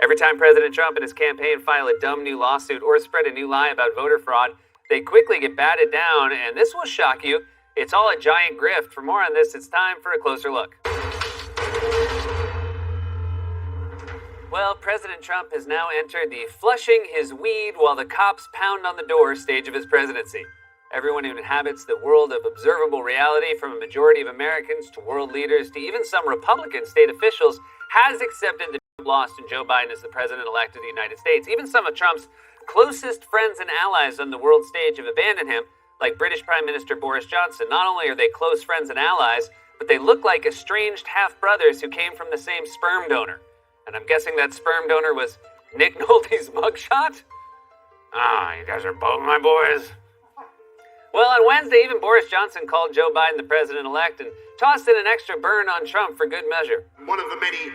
Every time President Trump and his campaign file a dumb new lawsuit or spread a new lie about voter fraud, they quickly get batted down, and this will shock you. It's all a giant grift. For more on this, it's time for a closer look. Well, President Trump has now entered the flushing his weed while the cops pound on the door stage of his presidency. Everyone who inhabits the world of observable reality, from a majority of Americans to world leaders to even some Republican state officials, has accepted that Trump lost and Joe Biden is the president-elect of the United States. Even some of Trump's closest friends and allies on the world stage have abandoned him, like British Prime Minister Boris Johnson. Not only are they close friends and allies, but they look like estranged half-brothers who came from the same sperm donor. And I'm guessing that sperm donor was Nick Nolte's mugshot? You guys are both my boys. Well, on Wednesday, even Boris Johnson called Joe Biden the president-elect and tossed in an extra burn on Trump for good measure. One of the many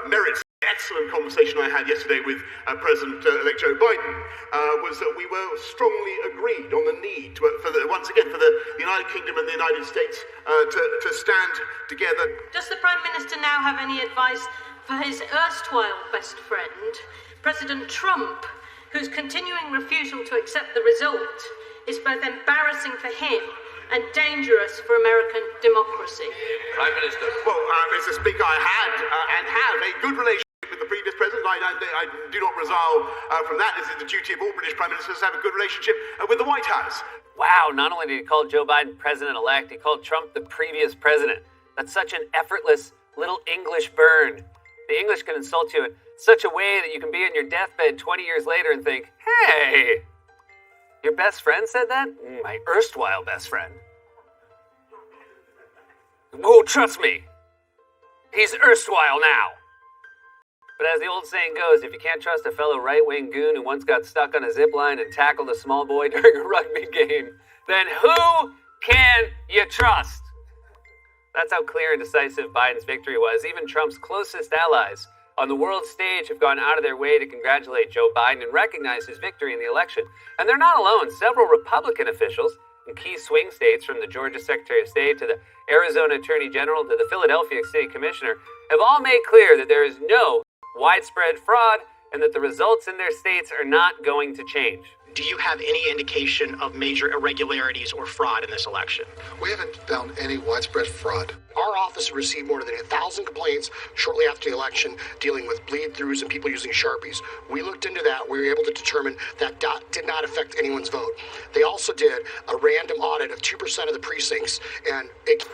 merits, excellent conversation I had yesterday with President-elect Joe Biden was that we were strongly agreed on the need for the United Kingdom and the United States to stand together. Does the Prime Minister now have any advice for his erstwhile best friend, President Trump, whose continuing refusal to accept the result is both embarrassing for him and dangerous for American democracy? Prime Minister. Well, Mr. Speaker, I had and have a good relationship with the previous president. I do not resile from that. This is the duty of all British Prime Ministers to have a good relationship with the White House. Wow, not only did he call Joe Biden president-elect, he called Trump the previous president. That's such an effortless little English burn. The English can insult you in such a way that you can be on your deathbed 20 years later and think, hey, your best friend said that? My erstwhile best friend. Well, trust me, he's erstwhile now. But as the old saying goes, if you can't trust a fellow right-wing goon who once got stuck on a zip line and tackled a small boy during a rugby game, then who can you trust? That's how clear and decisive Biden's victory was. Even Trump's closest allies on the world stage have gone out of their way to congratulate Joe Biden and recognize his victory in the election. And they're not alone. Several Republican officials in key swing states, from the Georgia Secretary of State to the Arizona Attorney General to the Philadelphia City Commissioner, have all made clear that there is no widespread fraud and that the results in their states are not going to change. Do you have any indication of major irregularities or fraud in this election? We haven't found any widespread fraud. Our office received more than 1,000 complaints shortly after the election dealing with bleed-throughs and people using Sharpies. We looked into that. We were able to determine that did not affect anyone's vote. They also did a random audit of 2% of the precincts, and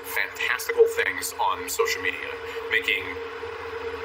fantastical things on social media, making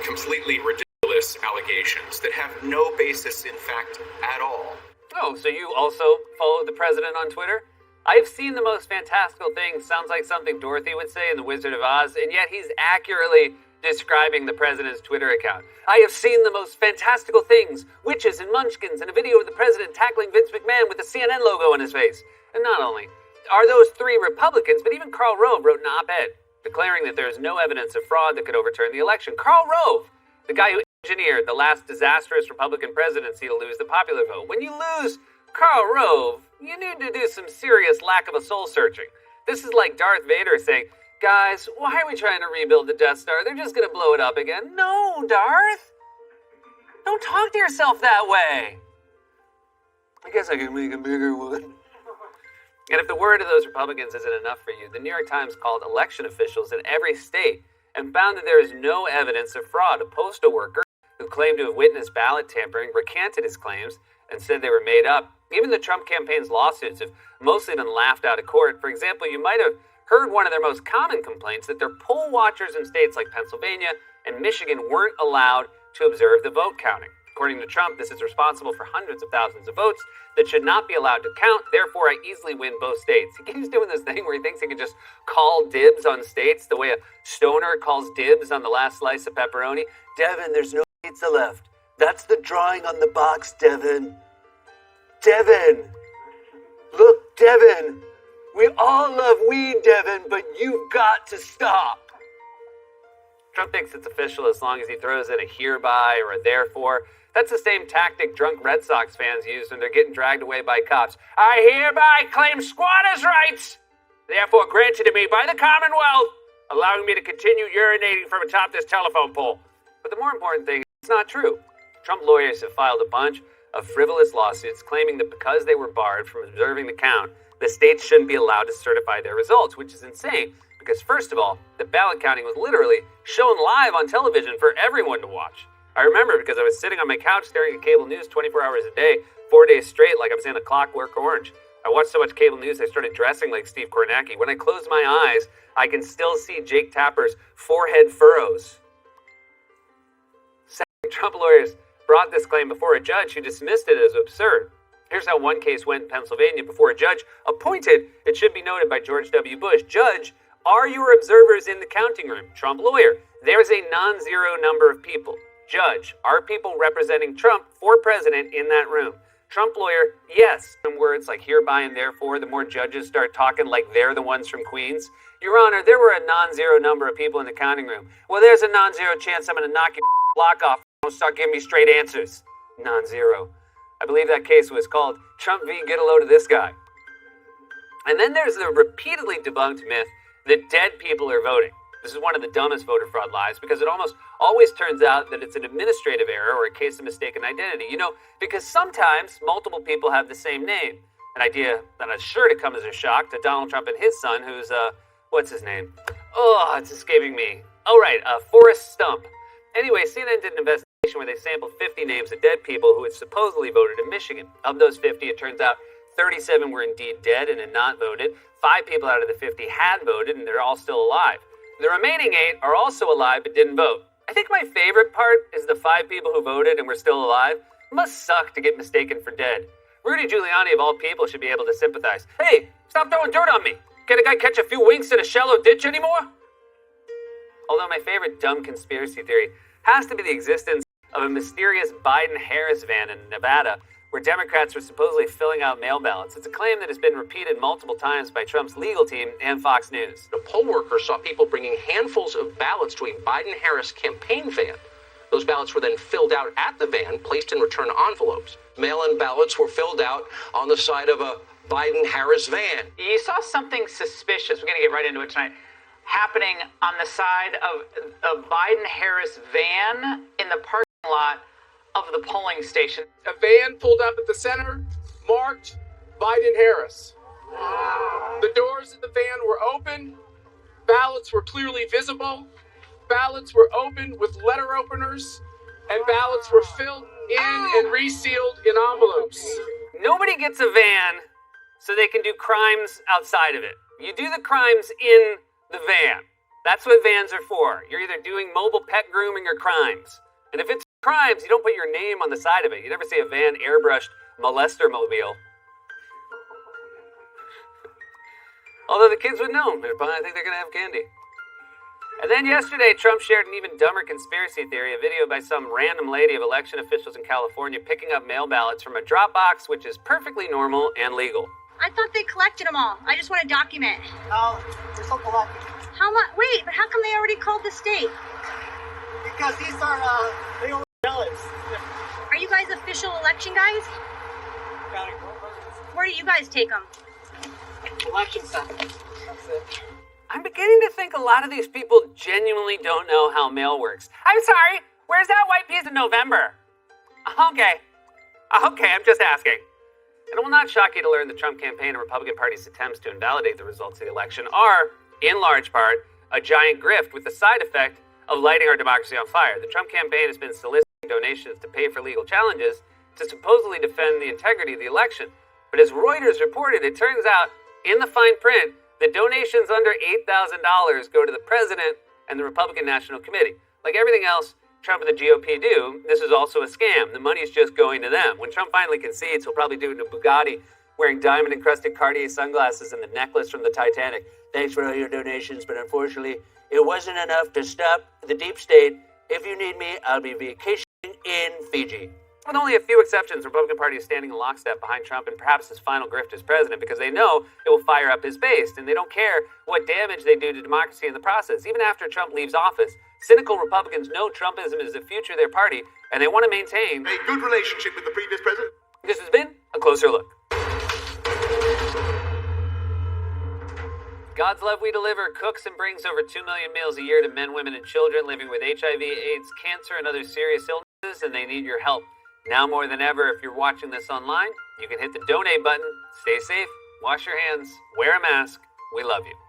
completely ridiculous allegations that have no basis in fact at all. Oh, so you also follow the president on Twitter? I have seen the most fantastical things. Sounds like something Dorothy would say in The Wizard of Oz, and yet he's accurately describing the president's Twitter account. I have seen the most fantastical things, witches and munchkins, and a video of the president tackling Vince McMahon with the CNN logo on his face. And not only are those three Republicans, but even Karl Rove wrote an op-ed declaring that there is no evidence of fraud that could overturn the election. Karl Rove, the guy who engineered the last disastrous Republican presidency to lose the popular vote. When you lose Karl Rove, you need to do some serious lack of a soul searching. This is like Darth Vader saying, guys, why are we trying to rebuild the Death Star? They're just going to blow it up again. No, Darth. Don't talk to yourself that way. I guess I can make a bigger one. And if the word of those Republicans isn't enough for you, the New York Times called election officials in every state and found that there is no evidence of fraud. A postal worker who claimed to have witnessed ballot tampering recanted his claims and said they were made up. Even the Trump campaign's lawsuits have mostly been laughed out of court. For example, you might have heard one of their most common complaints, that their poll watchers in states like Pennsylvania and Michigan weren't allowed to observe the vote counting. According to Trump, this is responsible for hundreds of thousands of votes that should not be allowed to count. Therefore, I easily win both states. He keeps doing this thing where he thinks he can just call dibs on states the way a stoner calls dibs on the last slice of pepperoni. Devin, there's no pizza left. That's the drawing on the box, Devin. Devin! Look, Devin! We all love weed, Devin, but you've got to stop. Trump thinks it's official as long as he throws in a hereby or a therefore. That's the same tactic drunk Red Sox fans use when they're getting dragged away by cops. I hereby claim squatters' rights, therefore granted to me by the Commonwealth, allowing me to continue urinating from atop this telephone pole. But the more important thing is it's not true. Trump lawyers have filed a bunch of frivolous lawsuits claiming that because they were barred from observing the count, the states shouldn't be allowed to certify their results, which is insane. Because first of all, the ballot counting was literally shown live on television for everyone to watch. I remember because I was sitting on my couch staring at cable news 24 hours a day, 4 days straight, like I was in a Clockwork Orange. I watched so much cable news I started dressing like Steve Kornacki. When I close my eyes, I can still see Jake Tapper's forehead furrows. Second, Trump lawyers brought this claim before a judge who dismissed it as absurd. Here's how one case went in Pennsylvania before a judge appointed, it should be noted, by George W. Bush. Judge, are your observers in the counting room? Trump lawyer, there's a non-zero number of people. Judge, are people representing Trump for president in that room? Trump lawyer, yes. In words like hereby and therefore, the more judges start talking like they're the ones from Queens. Your Honor, there were a non-zero number of people in the counting room. Well, there's a non-zero chance I'm going to knock your block off. Don't start giving me straight answers. Non-zero. I believe that case was called Trump v. Get a Load of This Guy. And then there's the repeatedly debunked myth that dead people are voting. This is one of the dumbest voter fraud lies because it almost always turns out that it's an administrative error or a case of mistaken identity. You know, because sometimes multiple people have the same name. An idea that is sure to come as a shock to Donald Trump and his son, who's, what's his name? Oh, it's escaping me. Oh, right, Forrest Stump. Anyway, CNN did an investigation where they sampled 50 names of dead people who had supposedly voted in Michigan. Of those 50, it turns out 37 were indeed dead and had not voted. 5 people out of the 50 had voted, and they're all still alive. The remaining 8 are also alive but didn't vote. I think my favorite part is the 5 people who voted and were still alive. It must suck to get mistaken for dead. Rudy Giuliani, of all people, should be able to sympathize. Hey, stop throwing dirt on me. Can a guy catch a few winks in a shallow ditch anymore? Although my favorite dumb conspiracy theory has to be the existence of a mysterious Biden-Harris van in Nevada where Democrats were supposedly filling out mail ballots. It's a claim that has been repeated multiple times by Trump's legal team and Fox News. A poll worker saw people bringing handfuls of ballots to a Biden-Harris campaign van. Those ballots were then filled out at the van, placed in return envelopes. Mail-in ballots were filled out on the side of a Biden-Harris van. You saw something suspicious, we're going to get right into it tonight, happening on the side of a Biden-Harris van in the parking lot of the polling station. A van pulled up at the center, marked Biden-Harris. The doors of the van were open. Ballots were clearly visible. Ballots were opened with letter openers, and ballots were filled in and resealed in envelopes. Nobody gets a van so they can do crimes outside of it. You do the crimes in the van. That's what vans are for. You're either doing mobile pet grooming or crimes. And if it's crimes, you don't put your name on the side of it. You never see a van airbrushed molester mobile. Although the kids would know. I think they're going to have candy. And then yesterday, Trump shared an even dumber conspiracy theory, a video by some random lady of election officials in California picking up mail ballots from a drop box, which is perfectly normal and legal. I thought they collected them all. I just want to document. Oh, they're so collected. How much? Wait, but how come they already called the state? Because these are legal ballots. Are you guys official election guys? Where do you guys take them? Election center. That's it. I'm beginning to think a lot of these people genuinely don't know how mail works. I'm sorry, where's that white piece in November? Okay, I'm just asking. And it will not shock you to learn the Trump campaign and Republican Party's attempts to invalidate the results of the election are, in large part, a giant grift with the side effect of lighting our democracy on fire. The Trump campaign has been soliciting donations to pay for legal challenges to supposedly defend the integrity of the election. But as Reuters reported, it turns out, in the fine print, the donations under $8,000 go to the president and the Republican National Committee. Like everything else Trump and the GOP do, this is also a scam. The money's just going to them. When Trump finally concedes, he'll probably do it in a Bugatti, wearing diamond-encrusted Cartier sunglasses and the necklace from the Titanic. Thanks for all your donations, but unfortunately, it wasn't enough to stop the deep state. If you need me, I'll be vacationing in Fiji. With only a few exceptions, the Republican Party is standing in lockstep behind Trump and perhaps his final grift as president because they know it will fire up his base, and they don't care what damage they do to democracy in the process. Even after Trump leaves office, cynical Republicans know Trumpism is the future of their party, and they want to maintain a good relationship with the previous president. This has been A Closer Look. God's Love We Deliver cooks and brings over 2 million meals a year to men, women, and children living with HIV, AIDS, cancer, and other serious illnesses. and they need your help. Now more than ever, if you're watching this online, you can hit the donate button. Stay safe, wash your hands, wear a mask. We love you.